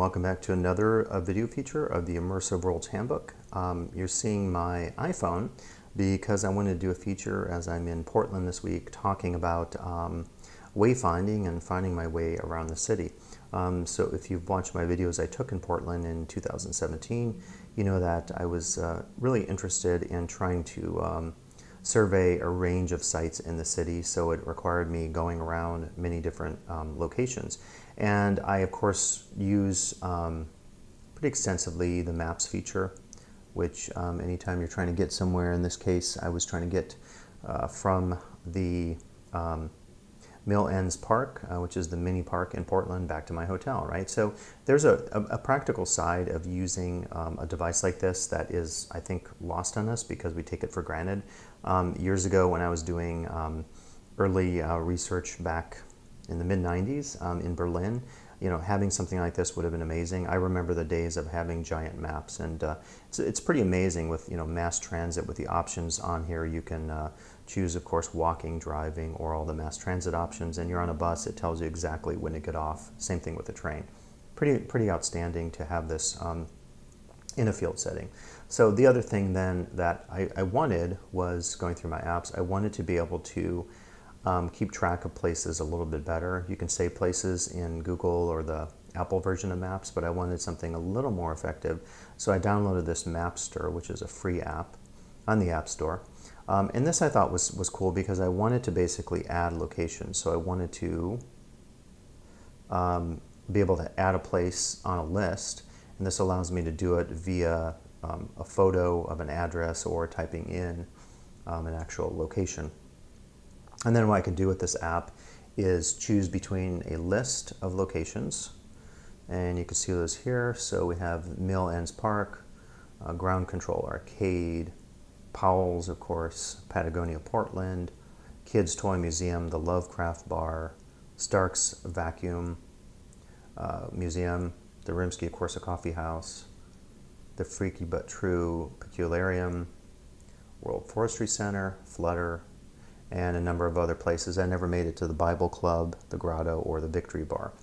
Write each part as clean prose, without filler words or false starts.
welcome back to another video feature of the Immersive Worlds Handbook. You're seeing my iPhone because I wanted to do a feature as I'm in Portland this week talking about wayfinding and finding my way around the city. So if you've watched my videos I took in Portland in 2017, you know that I was really interested in trying to survey a range of sites in the city, so it required me going around many different locations. And I, of course, use pretty extensively the Maps feature, which anytime you're trying to get somewhere, in this case, I was trying to get from the Mill Ends Park, which is the mini park in Portland, back to my hotel, right? So there's a practical side of using a device like this that is, I think, lost on us because we take it for granted. Years ago when I was doing early research back in the mid-90s in Berlin, you know, having something like this would have been amazing. I remember the days of having giant maps, and it's pretty amazing with, you know, mass transit with the options on here. You can choose, of course, walking, driving, or all the mass transit options, and you're on a bus, it tells you exactly when to get off. Same thing with the train. Pretty outstanding to have this in a field setting. So the other thing then that I wanted was, going through my apps, I wanted to be able to keep track of places a little bit better. You can save places in Google or the Apple version of Maps, but I wanted something a little more effective. So I downloaded this Mapster, which is a free app on the App Store. And this I thought was cool because I wanted to basically add locations. So I wanted to be able to add a place on a list, and this allows me to do it via a photo of an address or typing in an actual location. And then what I can do with this app is choose between a list of locations, and you can see those here. So we have Mill Ends Park, Ground Control Arcade, Powell's, of course, Patagonia Portland, Kids Toy Museum, the Lovecraft Bar, Stark's Vacuum Museum, the Rimsky-Korsakov Coffee House, the Freaky But True Pecularium, World Forestry Center, Flutter, and a number of other places. I never made it to the Bible Club, the Grotto, or the Victory Bar.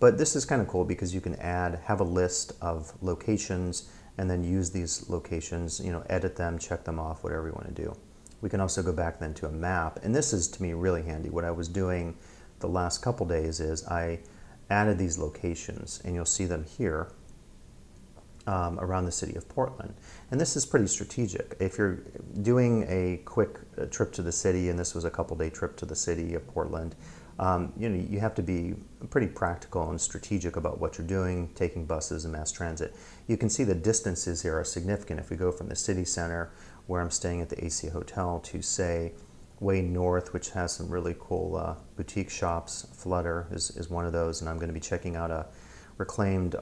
But this is kind of cool because you can have a list of locations and then use these locations, you know, edit them, check them off, whatever you want to do. We can also go back then to a map, and this is, to me, really handy. What I was doing the last couple days is I added these locations, and you'll see them here around the city of Portland. And this is pretty strategic. If you're doing a quick trip to the city, and this was a couple-day trip to the city of Portland, you know, you have to be pretty practical and strategic about what you're doing, taking buses and mass transit. You can see the distances here are significant. If we go from the city center, where I'm staying at the AC Hotel, to, say, way north, which has some really cool boutique shops. Flutter is one of those, and I'm going to be checking out a reclaimed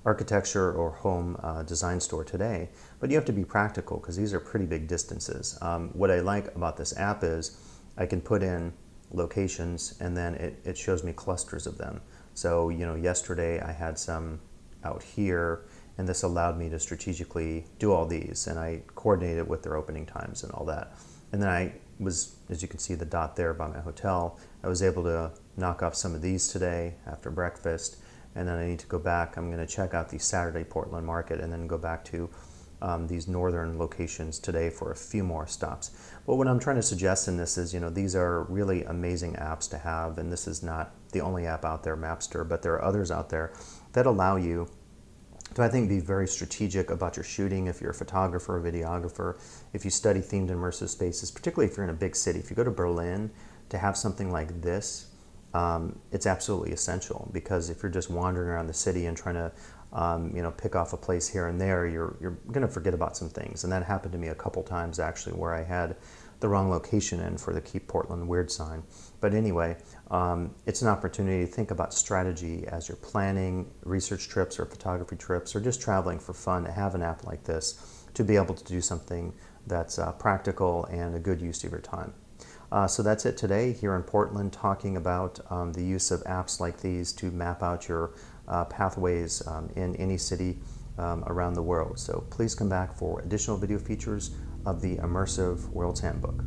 architecture or home design store today. But you have to be practical because these are pretty big distances. What I like about this app is I can put in locations, and then it shows me clusters of them. So, you know, yesterday I had some out here, and this allowed me to strategically do all these, and I coordinated with their opening times and all that. And then I was, as you can see the dot there by my hotel, I was able to knock off some of these today after breakfast, and then I need to go back. I'm going to check out the Saturday Portland market and then go back to these northern locations today for a few more stops. But what I'm trying to suggest in this is, you know, these are really amazing apps to have, and this is not the only app out there, Mapster, but there are others out there that allow you to, I think, be very strategic about your shooting. If you're a photographer or videographer, if you study themed immersive spaces, particularly if you're in a big city. If you go to Berlin, to have something like this, it's absolutely essential, because if you're just wandering around the city and trying to you know, pick off a place here and there, you're going to forget about some things. And that happened to me a couple times, actually, where I had the wrong location in for the Keep Portland Weird sign. But anyway, it's an opportunity to think about strategy as you're planning research trips or photography trips or just traveling for fun, to have an app like this to be able to do something that's practical and a good use of your time. So that's it today here in Portland, talking about the use of apps like these to map out your pathways in any city around the world. So please come back for additional video features of the Immersive Worlds Handbook.